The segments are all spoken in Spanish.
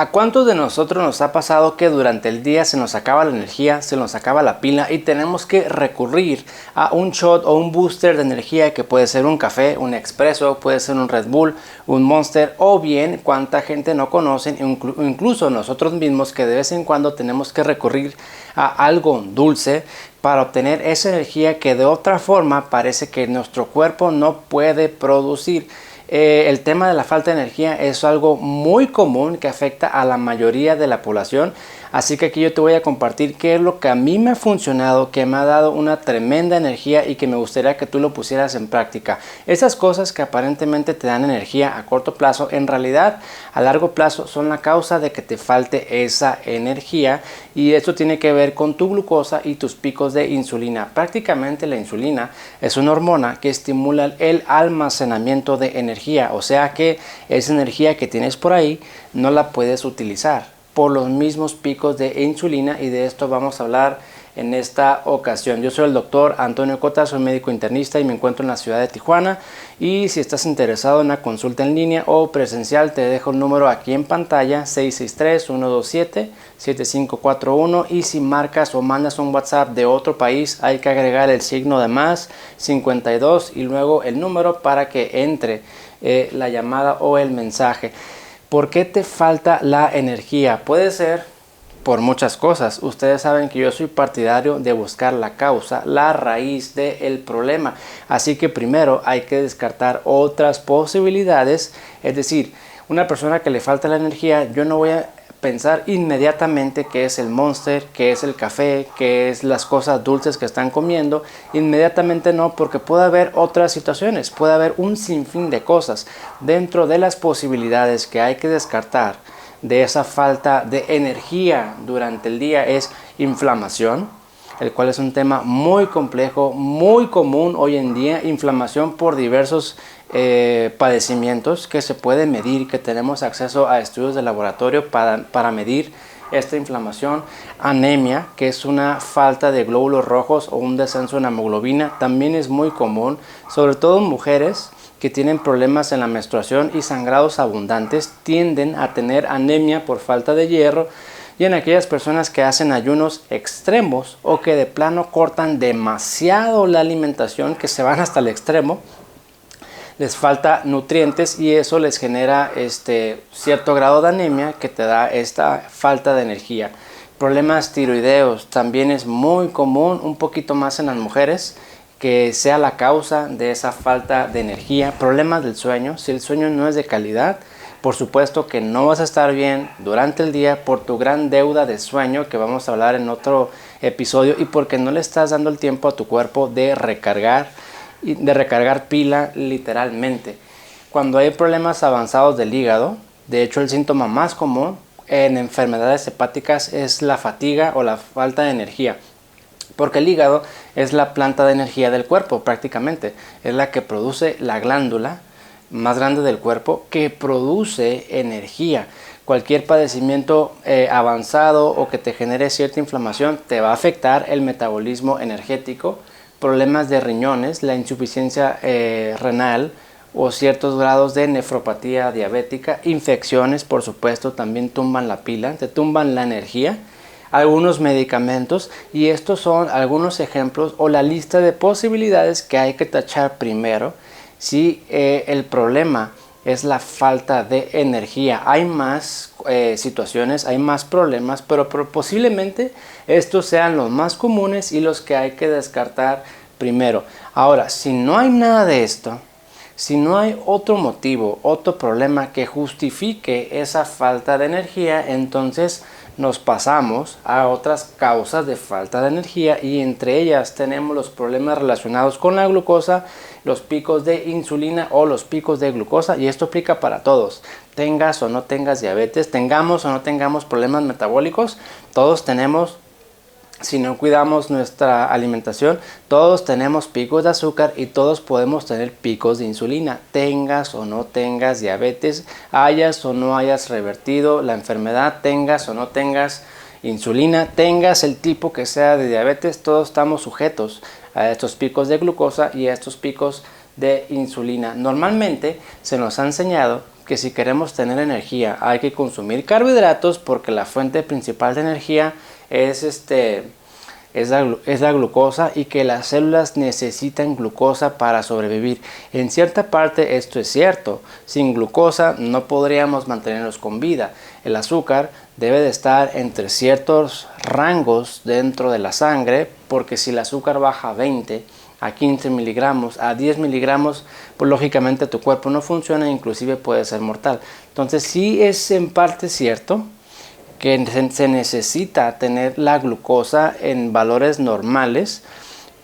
¿A cuántos de nosotros nos ha pasado que durante el día se nos acaba la energía, se nos acaba la pila y tenemos que recurrir a un shot o un booster de energía que puede ser un café, un expreso, puede ser un Red Bull, un Monster o bien cuánta gente no conocen, incluso nosotros mismos que de vez en cuando tenemos que recurrir a algo dulce para obtener esa energía que de otra forma parece que nuestro cuerpo no puede producir? El tema de la falta de energía es algo muy común que afecta a la mayoría de la población, así que aquí yo te voy a compartir qué es lo que a mí me ha funcionado, que me ha dado una tremenda energía y que me gustaría que tú lo pusieras en práctica. Esas cosas que aparentemente te dan energía a corto plazo, en realidad a largo plazo son la causa de que te falte esa energía, y esto tiene que ver con tu glucosa y tus picos de insulina. Prácticamente la insulina es una hormona que estimula el almacenamiento de energía, o sea que esa energía que tienes por ahí no la puedes utilizar por los mismos picos de insulina, y de esto vamos a hablar en esta ocasión. Yo soy el doctor Antonio Cota, soy médico internista y me encuentro en la ciudad de Tijuana, y si estás interesado en una consulta en línea o presencial te dejo el número aquí en pantalla, 663-127-7541, y si marcas o mandas un WhatsApp de otro país hay que agregar el signo de más 52 y luego el número para que entre la llamada o el mensaje. ¿Por qué te falta la energía? Puede ser por muchas cosas. Ustedes saben que yo soy partidario de buscar la causa, la raíz del problema. Así que primero hay que descartar otras posibilidades. Es decir, una persona que le falta la energía, yo no voy a pensar inmediatamente que es el Monster, que es el café, que es las cosas dulces que están comiendo. Inmediatamente no, porque puede haber otras situaciones, puede haber un sinfín de cosas. Dentro de las posibilidades que hay que descartar de esa falta de energía durante el día es inflamación, el cual es un tema muy complejo, muy común hoy en día. Inflamación por diversos padecimientos que se puede medir, que tenemos acceso a estudios de laboratorio para medir esta inflamación. Anemia, que es una falta de glóbulos rojos o un descenso en hemoglobina, también es muy común, sobre todo en mujeres que tienen problemas en la menstruación y sangrados abundantes tienden a tener anemia por falta de hierro. Y en aquellas personas que hacen ayunos extremos o que de plano cortan demasiado la alimentación, que se van hasta el extremo, les falta nutrientes y eso les genera cierto grado de anemia que te da esta falta de energía. Problemas tiroideos también es muy común, un poquito más en las mujeres, que sea la causa de esa falta de energía. Problemas del sueño, si el sueño no es de calidad, por supuesto que no vas a estar bien durante el día por tu gran deuda de sueño, que vamos a hablar en otro episodio, y porque no le estás dando el tiempo a tu cuerpo de recargar pila literalmente. Cuando hay problemas avanzados del hígado, de hecho el síntoma más común en enfermedades hepáticas es la fatiga o la falta de energía, porque el hígado es la planta de energía del cuerpo, prácticamente es la que produce la glándula más grande del cuerpo que produce energía. Cualquier padecimiento avanzado o que te genere cierta inflamación te va a afectar el metabolismo energético. Problemas de riñones, la insuficiencia renal o ciertos grados de nefropatía diabética, infecciones por supuesto también tumban la pila, te tumban la energía, algunos medicamentos, y estos son algunos ejemplos o la lista de posibilidades que hay que tachar primero si el problema es la falta de energía. Hay más situaciones, hay más problemas, pero posiblemente estos sean los más comunes y los que hay que descartar primero. Ahora, si no hay nada de esto, si no hay otro motivo, otro problema que justifique esa falta de energía, entonces nos pasamos a otras causas de falta de energía, y entre ellas tenemos los problemas relacionados con la glucosa, los picos de insulina o los picos de glucosa, y esto aplica para todos, tengas o no tengas diabetes, tengamos o no tengamos problemas metabólicos, todos tenemos. Si no cuidamos nuestra alimentación, todos tenemos picos de azúcar y todos podemos tener picos de insulina. Tengas o no tengas diabetes, hayas o no hayas revertido la enfermedad, tengas o no tengas insulina, tengas el tipo que sea de diabetes, todos estamos sujetos a estos picos de glucosa y a estos picos de insulina. Normalmente se nos ha enseñado que si queremos tener energía hay que consumir carbohidratos, porque la fuente principal de energía es la glucosa, y que las células necesitan glucosa para sobrevivir. En cierta parte esto es cierto. Sin glucosa no podríamos mantenernos con vida. El azúcar debe de estar entre ciertos rangos dentro de la sangre, porque si el azúcar baja a 20, a 15 miligramos, a 10 miligramos, pues lógicamente tu cuerpo no funciona e inclusive puede ser mortal. Entonces sí es en parte cierto que se necesita tener la glucosa en valores normales,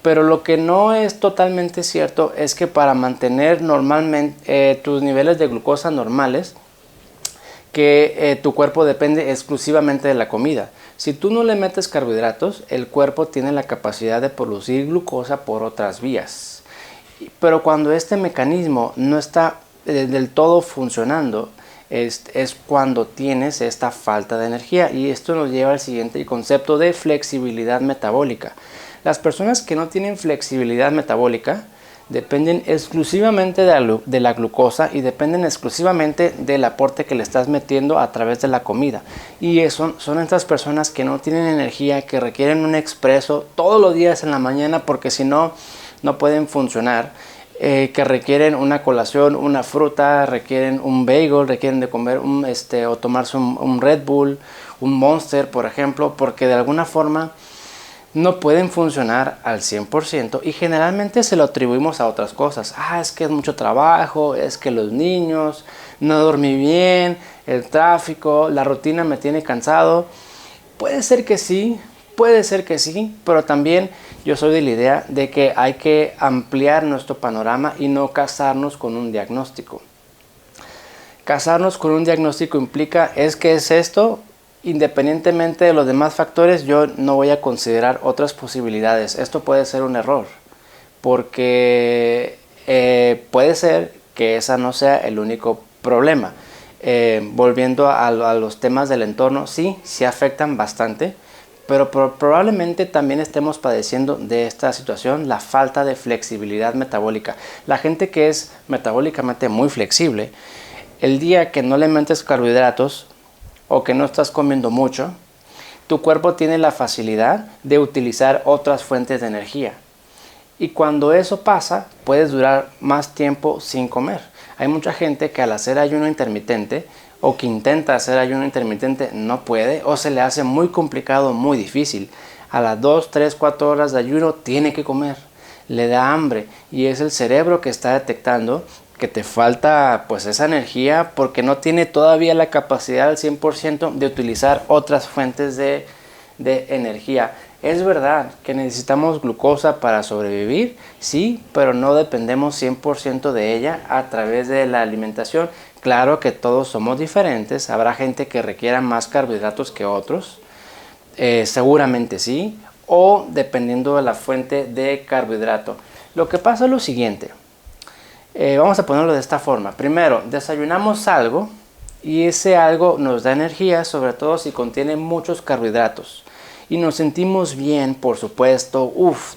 pero lo que no es totalmente cierto es que para mantener normalmente tus niveles de glucosa normales, que tu cuerpo depende exclusivamente de la comida. Si tú no le metes carbohidratos, el cuerpo tiene la capacidad de producir glucosa por otras vías. Pero cuando este mecanismo no está del todo funcionando, es cuando tienes esta falta de energía, y esto nos lleva al siguiente concepto de flexibilidad metabólica. Las personas que no tienen flexibilidad metabólica dependen exclusivamente de la glucosa, y dependen exclusivamente del aporte que le estás metiendo a través de la comida, y son estas personas que no tienen energía, que requieren un expreso todos los días en la mañana, porque si no, no pueden funcionar. Que requieren una colación, una fruta, requieren un bagel, requieren de comer o tomarse un Red Bull, un Monster, por ejemplo, porque de alguna forma no pueden funcionar al 100%, y generalmente se lo atribuimos a otras cosas. Es que es mucho trabajo, es que los niños, no dormí bien, el tráfico, la rutina me tiene cansado. Puede ser que sí, pero también yo soy de la idea de que hay que ampliar nuestro panorama y no casarnos con un diagnóstico. Casarnos con un diagnóstico implica, ¿qué es esto? Independientemente de los demás factores, yo no voy a considerar otras posibilidades. Esto puede ser un error, porque puede ser que esa no sea el único problema. Volviendo a los temas del entorno, sí afectan bastante, pero probablemente también estemos padeciendo de esta situación, la falta de flexibilidad metabólica. La gente que es metabólicamente muy flexible, el día que no le metes carbohidratos o que no estás comiendo mucho, tu cuerpo tiene la facilidad de utilizar otras fuentes de energía. Y cuando eso pasa, puedes durar más tiempo sin comer. Hay mucha gente que al hacer ayuno intermitente, o que intenta hacer ayuno intermitente, no puede, o se le hace muy complicado, muy difícil. A las 2, 3, 4 horas de ayuno tiene que comer, le da hambre, y es el cerebro que está detectando que te falta pues esa energía, porque no tiene todavía la capacidad al 100% de utilizar otras fuentes de energía. Es verdad que necesitamos glucosa para sobrevivir, sí, pero no dependemos 100% de ella a través de la alimentación. Claro que todos somos diferentes, habrá gente que requiera más carbohidratos que otros, seguramente sí, o dependiendo de la fuente de carbohidrato. Lo que pasa es lo siguiente, vamos a ponerlo de esta forma. Primero, desayunamos algo, y ese algo nos da energía, sobre todo si contiene muchos carbohidratos. Y nos sentimos bien, por supuesto.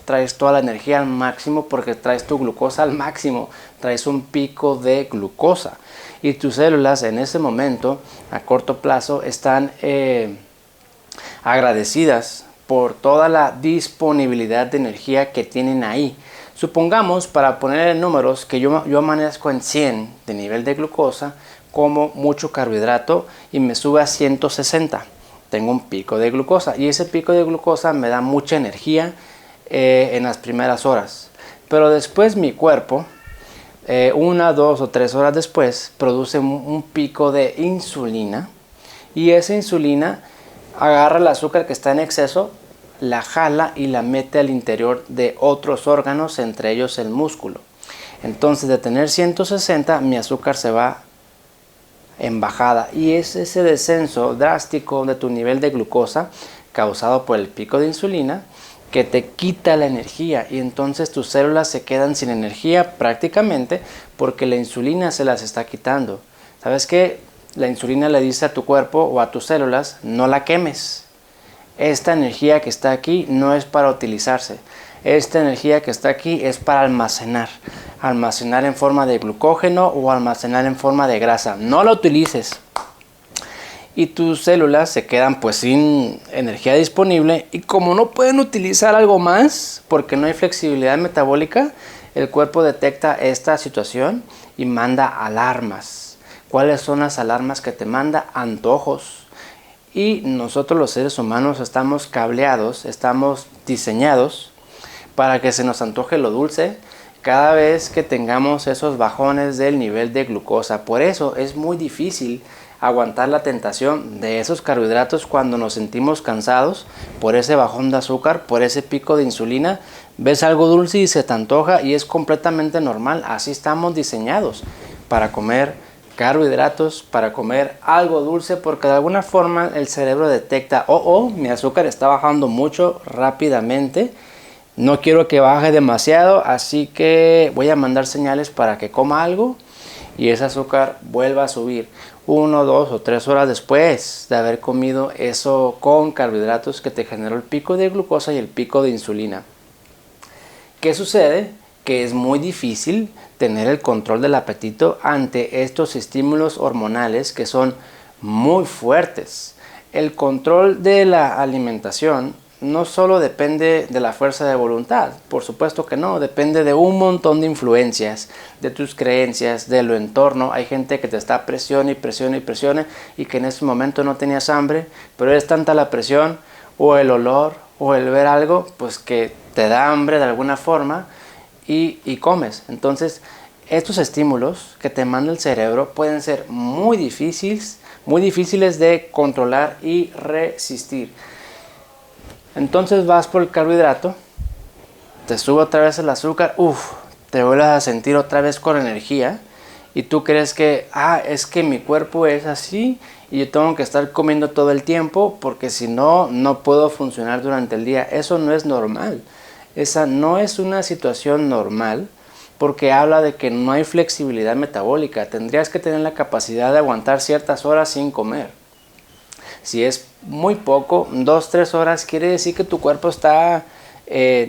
Traes toda la energía al máximo, porque traes tu glucosa al máximo, traes un pico de glucosa. Y tus células en ese momento, a corto plazo, están agradecidas por toda la disponibilidad de energía que tienen ahí. Supongamos, para poner en números, que yo amanezco en 100 de nivel de glucosa, como mucho carbohidrato y me sube a 160. Tengo un pico de glucosa, y ese pico de glucosa me da mucha energía en las primeras horas. Pero después mi cuerpo, 1, 2 o 3 horas después, produce un pico de insulina, y esa insulina agarra el azúcar que está en exceso, la jala y la mete al interior de otros órganos, entre ellos el músculo. Entonces, de tener 160, mi azúcar se va en bajada, y es ese descenso drástico de tu nivel de glucosa causado por el pico de insulina que te quita la energía, y entonces tus células se quedan sin energía prácticamente, porque la insulina se las está quitando. ¿Sabes qué? La insulina le dice a tu cuerpo o a tus células: no la quemes, esta energía que está aquí no es para utilizarse. Esta energía que está aquí es para almacenar en forma de glucógeno o almacenar en forma de grasa. No la utilices y tus células se quedan pues sin energía disponible, y como no pueden utilizar algo más porque no hay flexibilidad metabólica, el cuerpo detecta esta situación y manda alarmas. ¿Cuáles son las alarmas que te manda? Antojos. Y nosotros los seres humanos estamos cableados, estamos diseñados para que se nos antoje lo dulce cada vez que tengamos esos bajones del nivel de glucosa. Por eso es muy difícil aguantar la tentación de esos carbohidratos cuando nos sentimos cansados por ese bajón de azúcar, por ese pico de insulina. Ves algo dulce y se te antoja, y es completamente normal. Así estamos diseñados, para comer carbohidratos, para comer algo dulce, porque de alguna forma el cerebro detecta, mi azúcar está bajando mucho rápidamente, no quiero que baje demasiado, así que voy a mandar señales para que coma algo y ese azúcar vuelva a subir 1, 2 o 3 horas después de haber comido eso con carbohidratos que te generó el pico de glucosa y el pico de insulina. ¿Qué sucede? Que es muy difícil tener el control del apetito ante estos estímulos hormonales que son muy fuertes. El control de la alimentación no solo depende de la fuerza de voluntad, por supuesto que no, depende de un montón de influencias, de tus creencias, de lo entorno. Hay gente que te está presione y que en ese momento no tenías hambre, pero es tanta la presión o el olor o el ver algo, pues que te da hambre de alguna forma y comes. Entonces, estos estímulos que te manda el cerebro pueden ser muy difíciles de controlar y resistir. Entonces vas por el carbohidrato, te sube otra vez el azúcar, te vuelves a sentir otra vez con energía, y tú crees que, es que mi cuerpo es así y yo tengo que estar comiendo todo el tiempo porque si no, no puedo funcionar durante el día. Eso no es normal. Esa no es una situación normal, porque habla de que no hay flexibilidad metabólica. Tendrías que tener la capacidad de aguantar ciertas horas sin comer. Si es muy poco, 2-3 horas, quiere decir que tu cuerpo está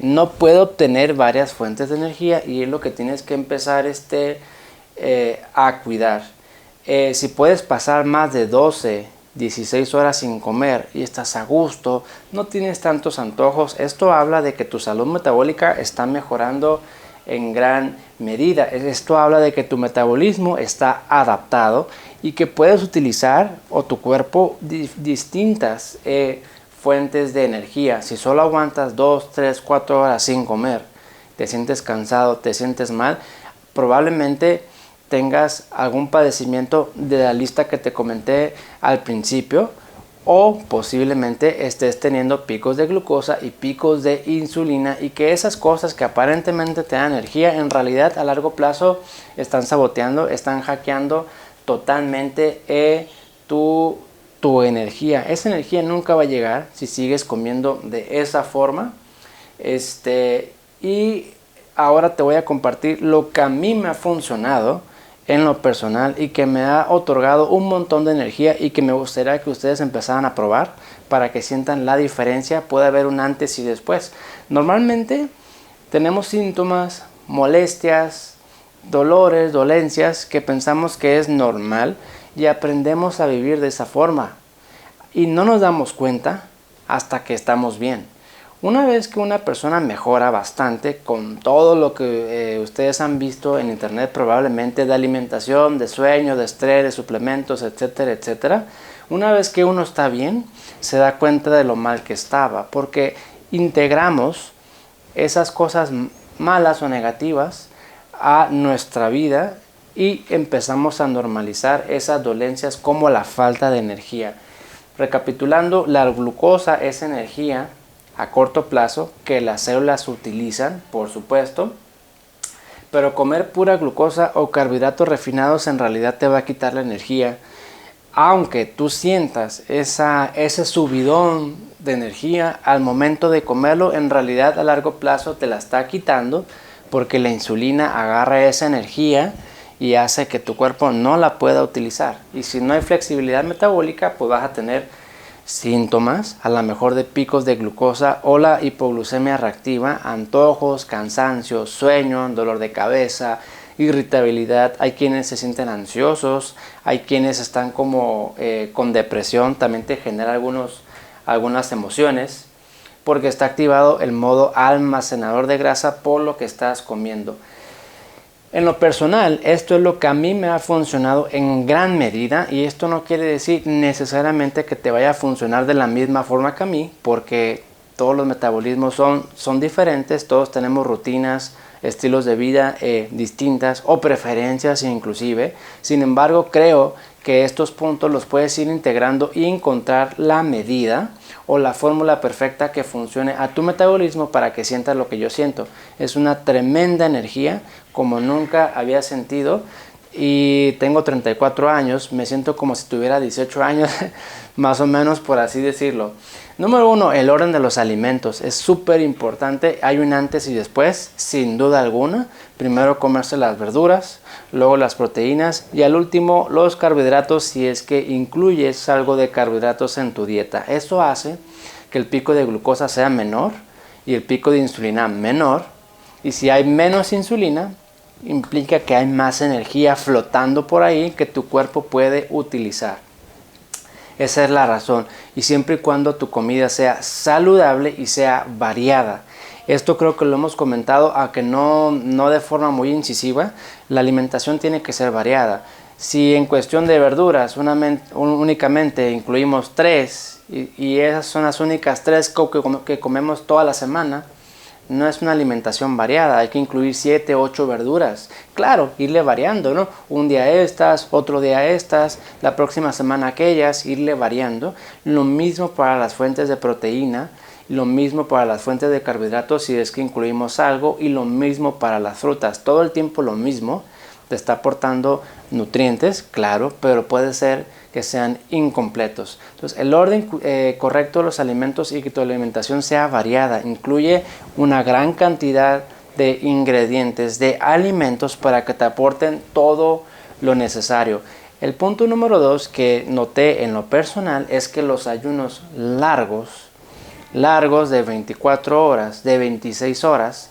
no puede obtener varias fuentes de energía, y es lo que tienes que empezar a cuidar. Si puedes pasar más de 12-16 horas sin comer y estás a gusto, no tienes tantos antojos, esto habla de que tu salud metabólica está mejorando en gran medida. Esto habla de que tu metabolismo está adaptado y que puedes utilizar, o tu cuerpo, distintas fuentes de energía. Si solo aguantas 2, 3, 4 horas sin comer, te sientes cansado, te sientes mal, probablemente tengas algún padecimiento de la lista que te comenté al principio, o posiblemente estés teniendo picos de glucosa y picos de insulina, y que esas cosas que aparentemente te dan energía, en realidad a largo plazo están saboteando, están hackeando totalmente tu energía. Esa energía nunca va a llegar si sigues comiendo de esa forma. Y ahora te voy a compartir lo que a mí me ha funcionado en lo personal y que me ha otorgado un montón de energía, y que me gustaría que ustedes empezaran a probar para que sientan la diferencia. Puede haber un antes y después. Normalmente tenemos síntomas, molestias, dolores, dolencias que pensamos que es normal, y aprendemos a vivir de esa forma y no nos damos cuenta hasta que estamos bien. Una vez que una persona mejora bastante con todo lo que ustedes han visto en internet, probablemente de alimentación, de sueño, de estrés, de suplementos, etcétera, etcétera, una vez que uno está bien, se da cuenta de lo mal que estaba, porque integramos esas cosas malas o negativas a nuestra vida y empezamos a normalizar esas dolencias como la falta de energía. Recapitulando, la glucosa es energía a corto plazo que las células utilizan, por supuesto, pero comer pura glucosa o carbohidratos refinados en realidad te va a quitar la energía. Aunque tú sientas ese subidón de energía al momento de comerlo, en realidad a largo plazo te la está quitando, porque la insulina agarra esa energía y hace que tu cuerpo no la pueda utilizar. Y si no hay flexibilidad metabólica, pues vas a tener síntomas, a lo mejor de picos de glucosa o la hipoglucemia reactiva, antojos, cansancio, sueño, dolor de cabeza, irritabilidad. Hay quienes se sienten ansiosos, hay quienes están como con depresión, también te genera algunas emociones porque está activado el modo almacenador de grasa por lo que estás comiendo. En lo personal, esto es lo que a mí me ha funcionado en gran medida, y esto no quiere decir necesariamente que te vaya a funcionar de la misma forma que a mí, porque todos los metabolismos son diferentes, todos tenemos rutinas, estilos de vida distintas o preferencias inclusive. Sin embargo, creo que estos puntos los puedes ir integrando y encontrar la medida o la fórmula perfecta que funcione a tu metabolismo para que sientas lo que yo siento. Es una tremenda energía como nunca había sentido, y tengo 34 años, me siento como si tuviera 18 años, más o menos, por así decirlo. Número 1, el orden de los alimentos. Es súper importante, hay un antes y después, sin duda alguna. Primero comerse las verduras, luego las proteínas y al último los carbohidratos, si es que incluyes algo de carbohidratos en tu dieta. Eso hace que el pico de glucosa sea menor y el pico de insulina menor, y si hay menos insulina, implica que hay más energía flotando por ahí que tu cuerpo puede utilizar. Esa es la razón, y siempre y cuando tu comida sea saludable y sea variada. Esto creo que lo hemos comentado, aunque no de forma muy incisiva. La alimentación tiene que ser variada. Si en cuestión de verduras únicamente incluimos 3 y esas son las únicas 3 que comemos toda la semana, no es una alimentación variada. Hay que incluir 7, 8 verduras. Claro, irle variando, ¿no? Un día estas, otro día estas, la próxima semana aquellas, irle variando. Lo mismo para las fuentes de proteína, lo mismo para las fuentes de carbohidratos si es que incluimos algo, y lo mismo para las frutas. Todo el tiempo lo mismo. Te está aportando nutrientes, claro, pero puede ser que sean incompletos. Entonces, el orden correcto de los alimentos y que tu alimentación sea variada incluye una gran cantidad de ingredientes, de alimentos para que te aporten todo lo necesario. El punto número 2 que noté en lo personal es que los ayunos largos de 24 horas, de 26 horas,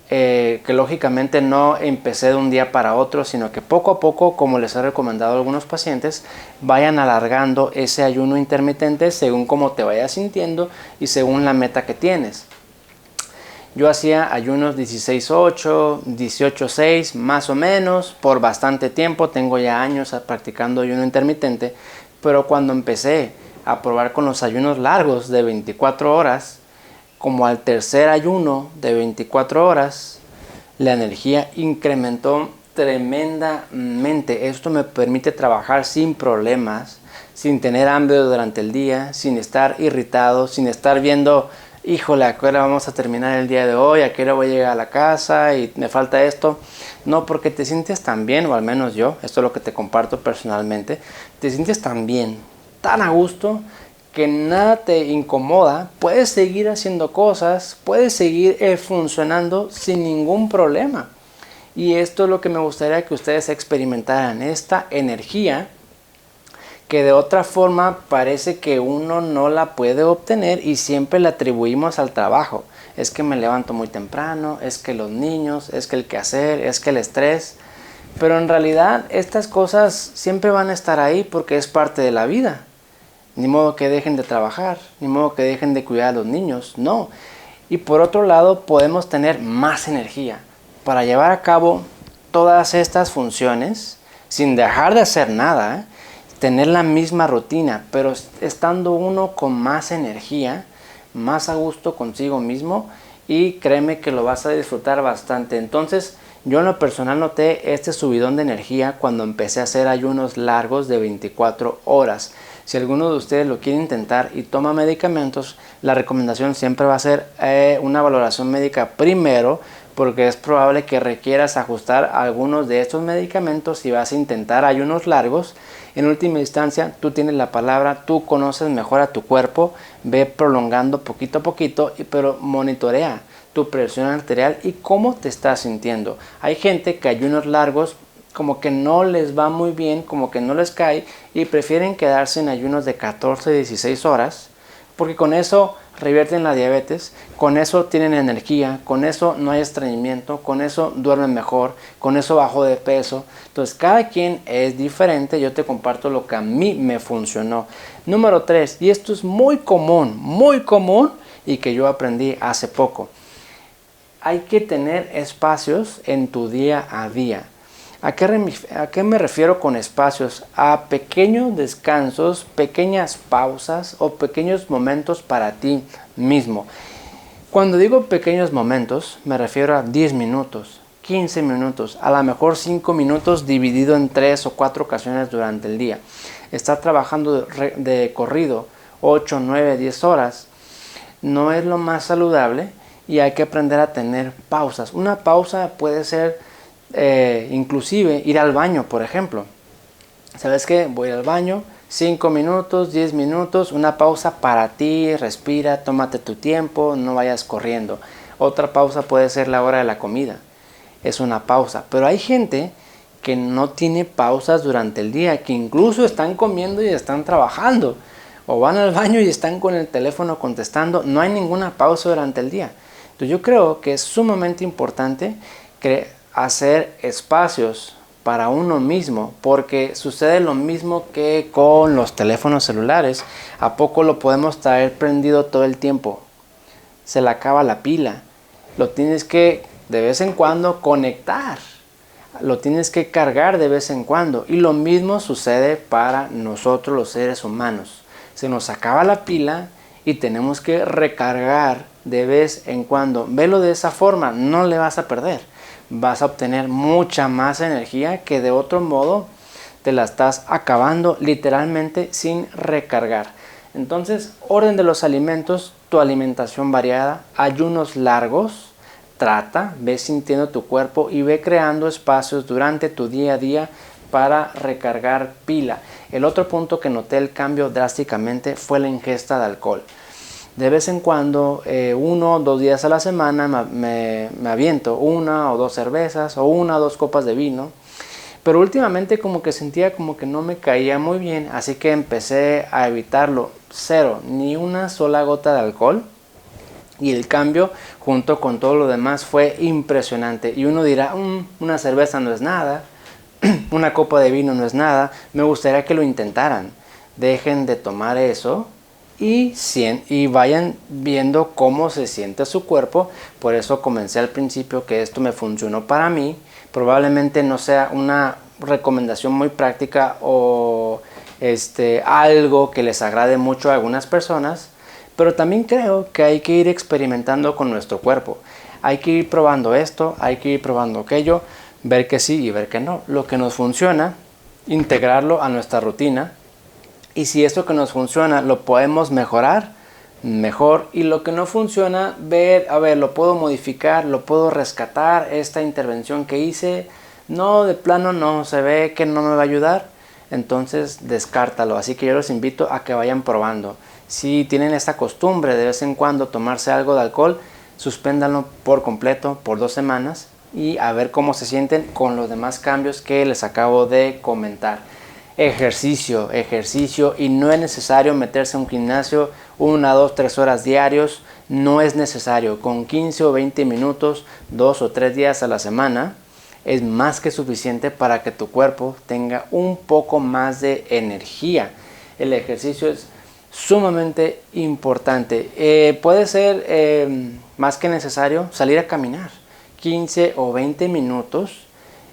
que lógicamente no empecé de un día para otro, sino que poco a poco, como les he recomendado a algunos pacientes, vayan alargando ese ayuno intermitente según cómo te vayas sintiendo y según la meta que tienes. Yo hacía ayunos 16-8, 18-6, más o menos, por bastante tiempo. Tengo ya años practicando ayuno intermitente, pero cuando empecé a probar con los ayunos largos de 24 horas, como al tercer ayuno de 24 horas, la energía incrementó tremendamente. Esto me permite trabajar sin problemas, sin tener hambre durante el día, sin estar irritado, sin estar viendo, híjole, ¿a qué hora vamos a terminar el día de hoy? ¿A qué hora voy a llegar a la casa? Y me falta esto. No, porque te sientes tan bien, o al menos yo, esto es lo que te comparto personalmente, te sientes tan bien, tan a gusto, que nada te incomoda, puedes seguir haciendo cosas, puedes seguir funcionando sin ningún problema. Y esto es lo que me gustaría que ustedes experimentaran, esta energía que de otra forma parece que uno no la puede obtener y siempre la atribuimos al trabajo. Es que me levanto muy temprano, es que los niños, es que el quehacer, es que el estrés. Pero en realidad estas cosas siempre van a estar ahí porque es parte de la vida. Ni modo que dejen de trabajar, ni modo que dejen de cuidar a los niños, no. Y por otro lado, podemos tener más energía para llevar a cabo todas estas funciones sin dejar de hacer nada, tener la misma rutina, pero estando uno con más energía, más a gusto consigo mismo, y créeme que lo vas a disfrutar bastante. Entonces, yo en lo personal noté este subidón de energía cuando empecé a hacer ayunos largos de 24 horas. Si alguno de ustedes lo quiere intentar y toma medicamentos, la recomendación siempre va a ser una valoración médica primero, porque es probable que requieras ajustar algunos de estos medicamentos si vas a intentar ayunos largos. En última instancia, tú tienes la palabra, tú conoces mejor a tu cuerpo, ve prolongando poquito a poquito, pero monitorea tu presión arterial y cómo te estás sintiendo. Hay gente que ayunos largos como que no les va muy bien, como que no les cae y prefieren quedarse en ayunos de 14, 16 horas, porque con eso revierten la diabetes, con eso tienen energía, con eso no hay estreñimiento, con eso duermen mejor, con eso bajo de peso. Entonces cada quien es diferente, yo te comparto lo que a mí me funcionó. Número 3, y esto es muy común y que yo aprendí hace poco. Hay que tener espacios en tu día a día. ¿A qué me refiero con espacios? A pequeños descansos, pequeñas pausas o pequeños momentos para ti mismo. Cuando digo pequeños momentos, me refiero a 10 minutos, 15 minutos, a lo mejor 5 minutos dividido en 3 o 4 ocasiones durante el día. Estar trabajando de corrido 8, 9, 10 horas no es lo más saludable y hay que aprender a tener pausas. Una pausa puede ser inclusive ir al baño, por ejemplo. ¿Sabes qué? Voy al baño, 5 minutos, 10 minutos, una pausa para ti, respira, tómate tu tiempo, no vayas corriendo. Otra pausa puede ser la hora de la comida, es una pausa. Pero hay gente que no tiene pausas durante el día, que incluso están comiendo y están trabajando, o van al baño y están con el teléfono contestando, no hay ninguna pausa durante el día. Entonces yo creo que es sumamente importante hacer espacios para uno mismo, porque sucede lo mismo que con los teléfonos celulares. ¿A poco lo podemos traer prendido todo el tiempo? Se le acaba la pila, lo tienes que de vez en cuando conectar, lo tienes que cargar de vez en cuando, y lo mismo sucede para nosotros los seres humanos. Se nos acaba la pila y tenemos que recargar de vez en cuando. Velo de esa forma, no le vas a perder. Vas a obtener mucha más energía que de otro modo te la estás acabando literalmente sin recargar. Entonces, orden de los alimentos, tu alimentación variada, ayunos largos, ve sintiendo tu cuerpo y ve creando espacios durante tu día a día para recargar pila. El otro punto que noté el cambio drásticamente fue la ingesta de alcohol. De vez en cuando, 1 o 2 días a la semana me aviento 1 o 2 cervezas o 1 o 2 copas de vino. Pero últimamente como que sentía como que no me caía muy bien, así que empecé a evitarlo. 0, ni una sola gota de alcohol. Y el cambio junto con todo lo demás fue impresionante. Y uno dirá, una cerveza no es nada, una copa de vino no es nada. Me gustaría que lo intentaran. Dejen de tomar eso y vayan viendo cómo se siente su cuerpo. Por eso comencé al principio que esto me funcionó para mí. Probablemente no sea una recomendación muy práctica o algo que les agrade mucho a algunas personas, pero también creo que hay que ir experimentando con nuestro cuerpo. Hay que ir probando esto, hay que ir probando aquello, ver que sí y ver que no. Lo que nos funciona, integrarlo a nuestra rutina. Y si esto que nos funciona lo podemos mejorar, mejor. Y lo que no funciona, lo puedo modificar, lo puedo rescatar. Esta intervención que hice, no, de plano no, se ve que no me va a ayudar. Entonces descártalo. Así que yo los invito a que vayan probando. Si tienen esta costumbre de vez en cuando tomarse algo de alcohol, suspéndanlo por completo por 2 semanas y a ver cómo se sienten con los demás cambios que les acabo de comentar. Ejercicio, y no es necesario meterse a un gimnasio 1, 2, 3 horas diarios, no es necesario. Con 15 o 20 minutos, 2 o 3 días a la semana, es más que suficiente para que tu cuerpo tenga un poco más de energía. El ejercicio es sumamente importante. Puede ser más que necesario salir a caminar 15 o 20 minutos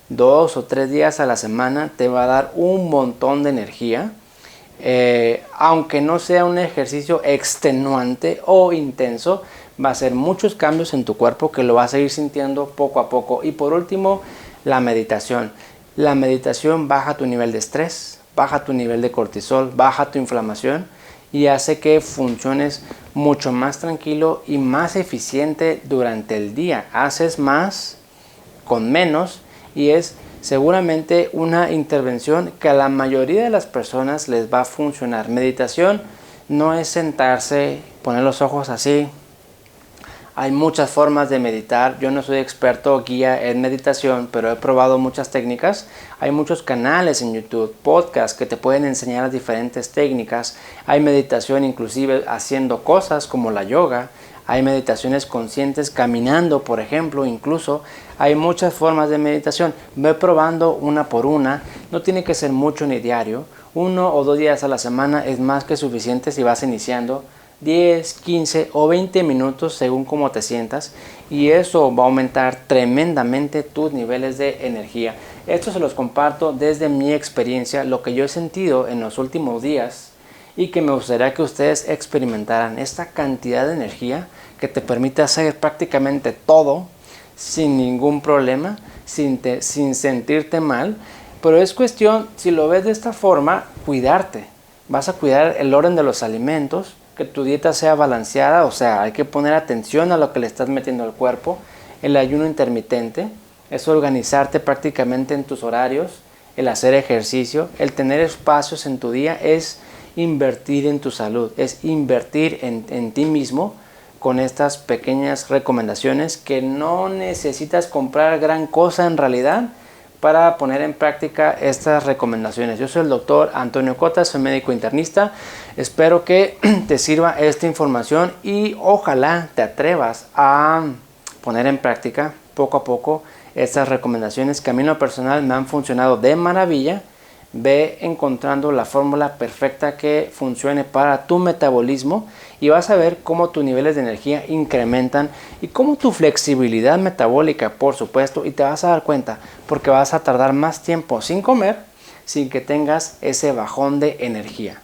2 o 3 días a la semana te va a dar un montón de energía, aunque no sea un ejercicio extenuante o intenso, va a hacer muchos cambios en tu cuerpo que lo vas a ir sintiendo poco a poco. Y por último, la meditación. La meditación baja tu nivel de estrés, baja tu nivel de cortisol, baja tu inflamación y hace que funciones mucho más tranquilo y más eficiente durante el día. Haces más con menos. Y es seguramente una intervención que a la mayoría de las personas les va a funcionar. Meditación no es sentarse, poner los ojos así, Hay muchas formas de meditar. Yo no soy experto o guía en meditación, pero he probado muchas técnicas. Hay muchos canales en YouTube, podcasts que te pueden enseñar las diferentes técnicas. Hay meditación inclusive haciendo cosas como la yoga. Hay meditaciones conscientes caminando, por ejemplo, incluso. Hay muchas formas de meditación. Ve probando una por una. No tiene que ser mucho ni diario. 1 o 2 días a la semana es más que suficiente si vas iniciando. 10, 15 o 20 minutos según cómo te sientas, y eso va a aumentar tremendamente tus niveles de energía. Esto se los comparto desde mi experiencia, lo que yo he sentido en los últimos días, y que me gustaría que ustedes experimentaran esta cantidad de energía que te permite hacer prácticamente todo sin ningún problema, sin sentirte mal. Pero es cuestión, si lo ves de esta forma, cuidarte. Vas a cuidar el orden de los alimentos, que tu dieta sea balanceada, o sea, hay que poner atención a lo que le estás metiendo al cuerpo. El ayuno intermitente es organizarte prácticamente en tus horarios, el hacer ejercicio, el tener espacios en tu día, es invertir en tu salud, es invertir en ti mismo con estas pequeñas recomendaciones que no necesitas comprar gran cosa en realidad para poner en práctica estas recomendaciones. Yo soy el doctor Antonio Cota, soy médico internista. Espero que te sirva esta información y ojalá te atrevas a poner en práctica poco a poco estas recomendaciones que a mí en lo personal me han funcionado de maravilla. Ve encontrando la fórmula perfecta que funcione para tu metabolismo y vas a ver cómo tus niveles de energía incrementan y cómo tu flexibilidad metabólica, por supuesto, y te vas a dar cuenta porque vas a tardar más tiempo sin comer sin que tengas ese bajón de energía.